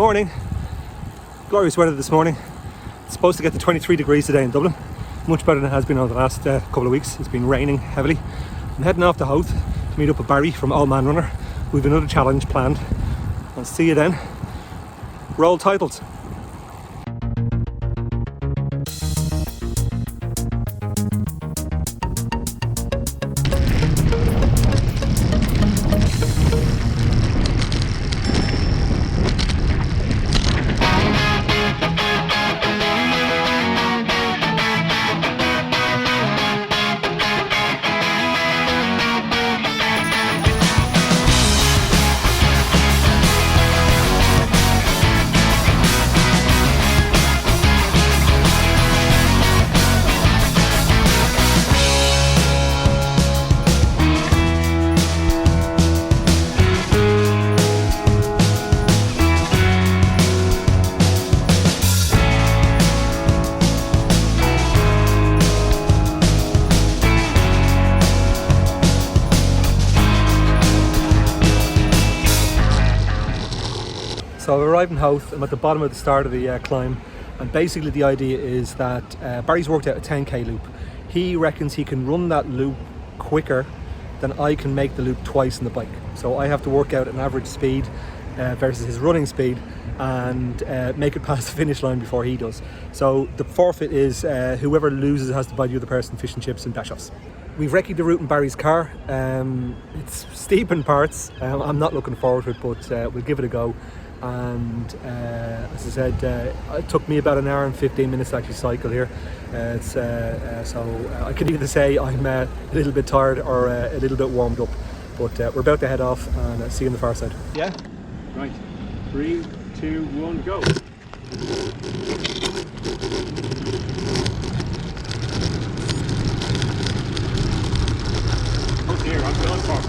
Morning. Glorious weather this morning. It's supposed to get to 23 degrees today in Dublin. Much better than it has been over the last couple of weeks. It's been raining heavily. I'm heading off to Howth to meet up with Barry from Old Man Runner. We've another challenge planned. I'll see you then. Roll titles. So I've arrived in Howth. I'm at the bottom of the start of the climb, and basically the idea is that Barry's worked out a 10k loop. He reckons he can run that loop quicker than I can make the loop twice in the bike. So I have to work out an average speed versus his running speed and make it past the finish line before he does. So the forfeit is whoever loses has to buy the other person fish and chips and Beshoffs. We've recce'd the route in Barry's car. It's steep in parts. I'm not looking forward to it, but we'll give it a go. And as I said, it took me about an hour and 15 minutes to actually cycle here. So I could either say I'm a little bit tired or a little bit warmed up, but we're about to head off and see you on the far side. Yeah? Right. 3, 2, 1, go. Oh dear, I'm going far.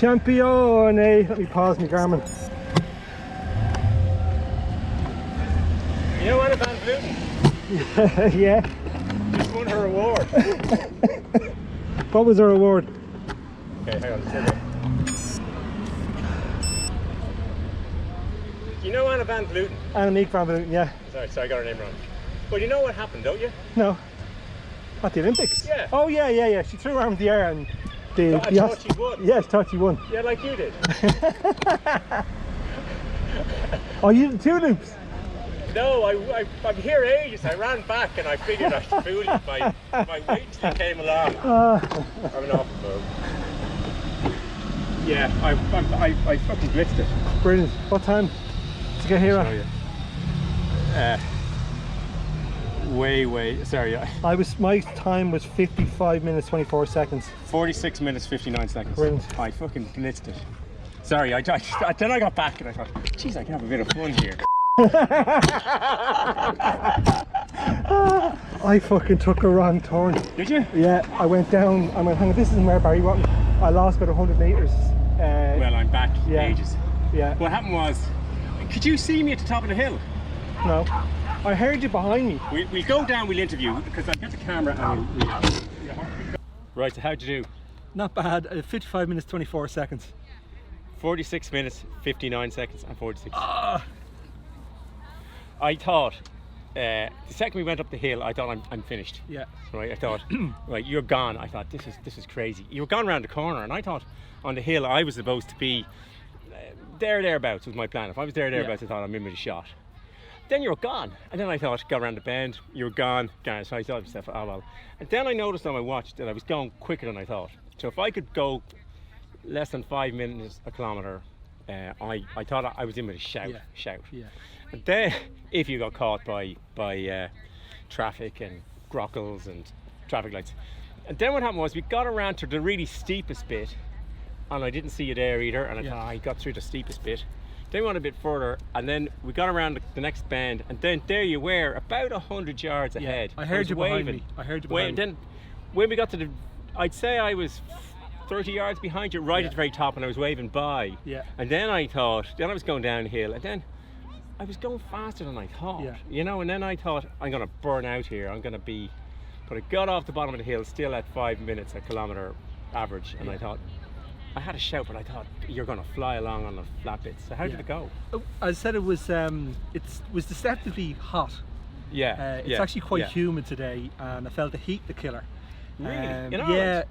Champione. Let me pause my Garmin. You know Anna Van Vleuten? Yeah. Just won her award. What was her award? Okay, hang on. Let's you know Anna Van Vleuten? Annemiek van Vleuten, yeah. Sorry, I got her name wrong. Well, you know what happened, don't you? No. At the Olympics? Yeah. Oh, yeah. She threw her arm in the air and I thought she won. Yes, thought she won. Yeah, like you did. Oh, you did 2 loops? No, I'm here ages. I ran back and I figured I should fool you. My weight still came along. I'm an awful move. Yeah, I fucking blitzed it. Brilliant. What time did you get here at? Sorry. My time was 55 minutes 24 seconds. 46 minutes 59 seconds. Brilliant. I fucking blitzed it. Sorry, then I got back and I thought, geez, I can have a bit of fun here. I fucking took a wrong turn. Did you? Yeah, I went down. I went, hang on, this isn't where Barry went. I lost about 100 metres. Well, I'm back yeah. ages. Yeah. What happened was, could you see me at the top of the hill? No. I heard you behind me. We'll go down, we'll interview, because I'll get the camera and we'll... Right, so how'd you do? Not bad. 55 minutes 24 seconds. 46 minutes, 59 seconds and 46. I thought, the second we went up the hill, I thought I'm finished. Yeah. Right, I thought, right, you're gone. I thought, this is crazy. You were gone around the corner, and I thought on the hill I was supposed to be thereabouts was my plan. If I was thereabouts, I thought I'm in with a shot. Then you were gone, and then I thought, got around the bend, you were gone. So I thought to myself, oh well. And then I noticed on my watch that I was going quicker than I thought. So if I could go less than 5 minutes a kilometre, I thought I was in with a shout. Yeah. And then, if you got caught by traffic and grockles and traffic lights, and then what happened was we got around to the really steepest bit, and I didn't see you there either, and I thought I got through the steepest bit. Then we went a bit further, and then we got around the next bend, and then there you were, about 100 yards ahead. I heard you behind me. Then when we got to I'd say I was 30 yards behind you, right at the very top, and I was waving by. Yeah. And then I thought, then I was going downhill, and then I was going faster than I thought. Yeah. You know, and then I thought, I'm going to burn out here. But I got off the bottom of the hill, still at 5 minutes a kilometre average, and I thought, I had a shout, but I thought you're going to fly along on the flat bits. So how did it go? I said it was deceptively hot. It's actually quite humid today, and I felt the heat the killer. Really?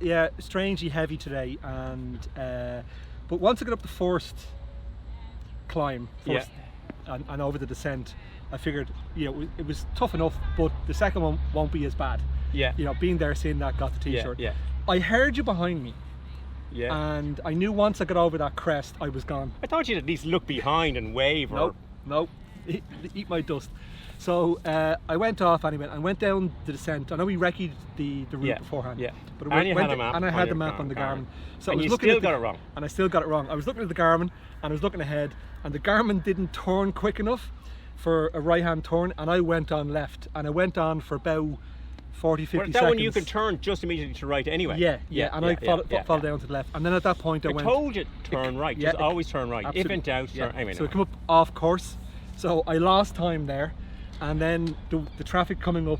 Yeah, strangely heavy today, and but once I got up the first climb, and over the descent, I figured, it was tough enough, but the second one won't be as bad. Yeah. Being there, seeing that, got the t-shirt. Yeah. I heard you behind me. Yeah. And I knew once I got over that crest, I was gone. I thought you'd at least look behind and wave. Nope. Eat my dust. So I went off anyway and went down the descent. I know we recce'd the route beforehand. Yeah. But And I had the map on the Garmin. So and I was you looking still got it wrong. And I still got it wrong. I was looking at the Garmin and I was looking ahead, and the Garmin didn't turn quick enough for a right-hand turn, and I went on left, and I went on for about 40, 50 seconds. That one you can turn just immediately to right anyway. And I fell down to the left, and then at that point I told you turn right. Just always turn right. Absolutely. If in doubt, turn. Anyway, so I come up off course, so I lost time there, and then the traffic coming up,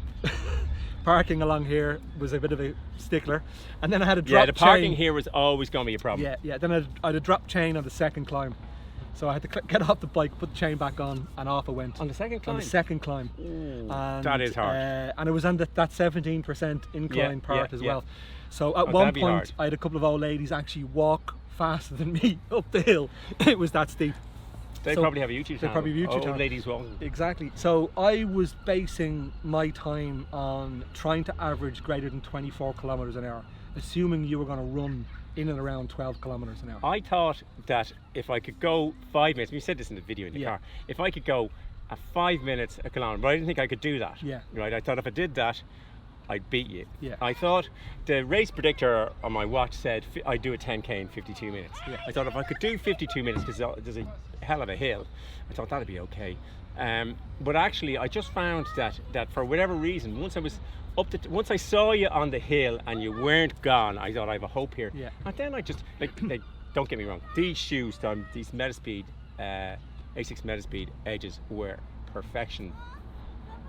parking along here was a bit of a stickler, and then I had a drop chain. The parking here was always going to be a problem. Then I had a drop chain on the second climb. So I had to get off the bike, put the chain back on, and off I went. On the second climb? On the second climb. And, that is hard. And it was on that 17% incline part as well. So at one point, hard. I had a couple of old ladies actually walk faster than me up the hill. It was that steep. They probably have a YouTube channel. They probably have a YouTube channel. Old ladies walking. Exactly. So I was basing my time on trying to average greater than 24 kilometers an hour, assuming you were going to run in and around 12 kilometers an hour. I thought that if I could go 5 minutes, we said this in the video in the car, if I could go at 5 minutes a kilometre, but I didn't think I could do that. Right, I thought if I did that, I'd beat you. I thought the race predictor on my watch said I'd do a 10k in 52 minutes. I thought if I could do 52 minutes, because there's a hell of a hill, I thought that'd be okay. But actually, I just found that for whatever reason, once I saw you on the hill and you weren't gone, I thought I have a hope here. And then I just like don't get me wrong, these shoes, these Metaspeed, Asics Metaspeed edges were perfection.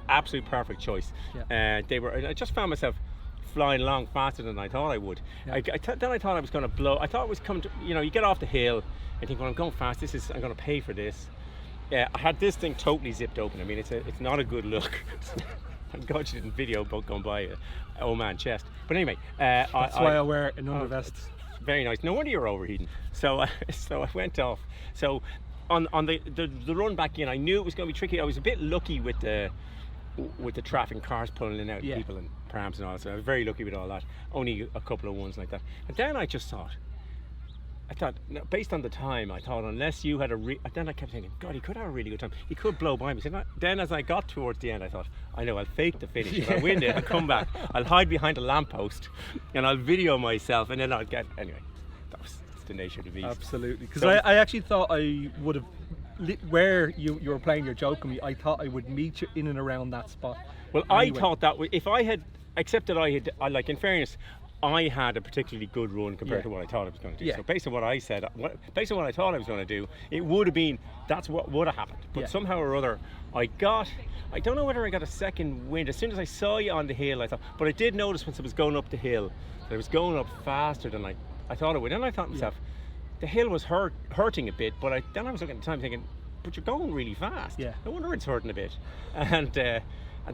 Absolute perfect choice. They were. I just found myself flying along faster than I thought I would. Then I thought I was going to blow. I thought it was coming to, you get off the hill and think, well, I'm going fast. I'm going to pay for this. I had this thing totally zipped open. I mean, it's not a good look. Thank God you didn't video about going by an old man chest. But anyway, that's why I wear an undervest. Very nice. No wonder you're overheating. So I went off. So on the run back in, I knew it was going to be tricky. I was a bit lucky with the traffic and cars pulling in and out, people and prams and all that. So I was very lucky with all that. Only a couple of ones like that. And then I just thought, based on the time, I thought unless you had then I kept thinking, God, he could have a really good time. He could blow by me. So then as I got towards the end, I thought, I know, I'll fake the finish. If I win it, I'll come back. I'll hide behind a lamppost and I'll video myself, and then I'll get, anyway, that's the nature of the beast. Absolutely. Because I actually thought I would have, where you were playing your joke on me, I thought I would meet you in and around that spot. Well, anyway. I thought that if I had, except that like in fairness, I had a particularly good run compared to what I thought I was going to do. So based on what I said, based on what I thought I was going to do, it would have been, that's what would have happened. But somehow or other, I don't know whether I got a second wind. As soon as I saw you on the hill, I thought, but I did notice once I was going up the hill, that I was going up faster than I thought it would. And I thought to myself, the hill was hurting a bit, but then I was looking at the time thinking, but you're going really fast. No wonder it's hurting a bit. And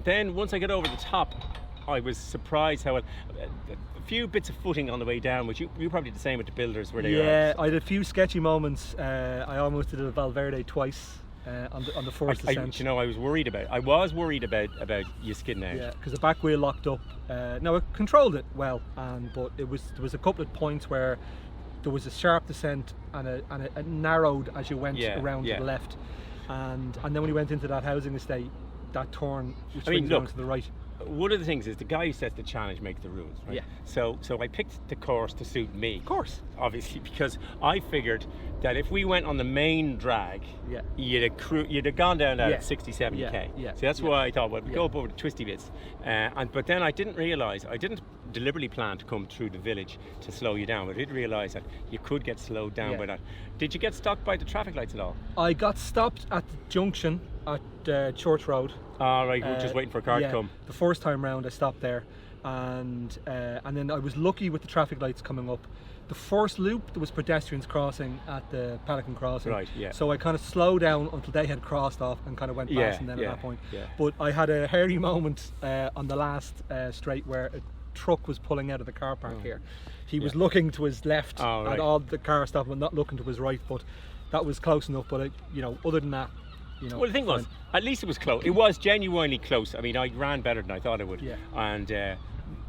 then once I got over the top, I was surprised how a few bits of footing on the way down, which you probably did the same with the builders where they are. Yeah, I had a few sketchy moments. I almost did a Valverde twice on the first descent. I was worried about you skidding out. Yeah, because the back wheel locked up. Now I controlled it well, but there was a couple of points where there was a sharp descent and it narrowed as you went around to the left, and then when you went into that housing estate, that turn which swings down to the right. One of the things is the guy who sets the challenge makes the rules, right? So I picked the course to suit me. Of course. Obviously, because I figured that if we went on the main drag, you'd have gone down at 60, 70k. So that's why I thought, well, we go up over the twisty bits. But then I didn't realise, I didn't deliberately plan to come through the village to slow you down, but I did realise that you could get slowed down by that. Did you get stopped by the traffic lights at all? I got stopped at the junction at Church Road. Right, we're just waiting for a car to come. The first time round I stopped there, and then I was lucky with the traffic lights coming up. The first loop, there was pedestrians crossing at the Pelican Crossing. Right, so I kind of slowed down until they had crossed off and kind of went past them then at that point. But I had a hairy moment on the last straight where a truck was pulling out of the car park here. He was looking to his left at all the car stopping, and not looking to his right, but that was close enough. But other than that, well, the thing was, at least it was close. It was genuinely close. I mean, I ran better than I thought I would. And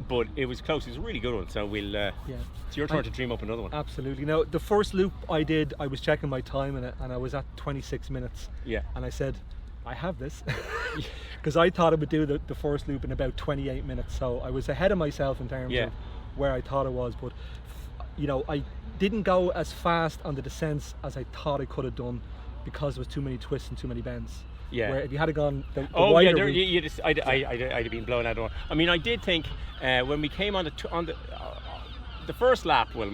but it was close. It was a really good one. So we'll. It's your turn to dream up another one. Absolutely. Now, the first loop I did, I was checking my time in it, and I was at 26 minutes. And I said, I have this, because I thought I would do the first loop in about 28 minutes. So I was ahead of myself in terms of where I thought I was. But I didn't go as fast on the descents as I thought I could have done, because there was too many twists and too many bends. Where if you had gone the wider route, I'd have been blown out of. I mean, I did think when we came on the first lap. Well,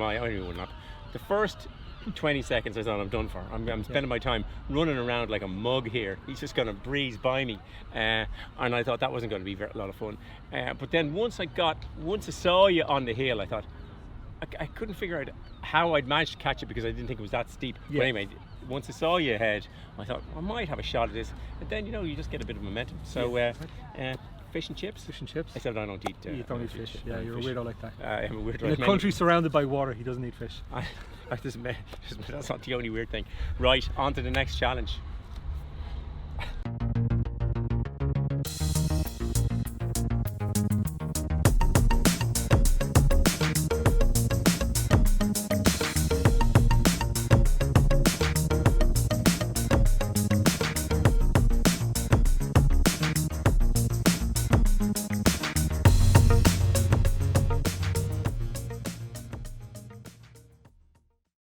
the first 20 seconds I thought, I'm done for. I'm spending my time running around like a mug here. He's just going to breeze by me, and I thought that wasn't going to be a lot of fun. But then once I saw you on the hill, I thought I couldn't figure out how I'd managed to catch it, because I didn't think it was that steep. But anyway, once I saw you ahead, I thought I might have a shot at this, and then you just get a bit of momentum. So fish and chips. Fish and chips. Except I don't eat. You don't eat fish. Yeah, you're a weirdo like that. I'm a weirdo. In a country surrounded by water, he doesn't eat fish. That's not the only weird thing. Right, on to the next challenge.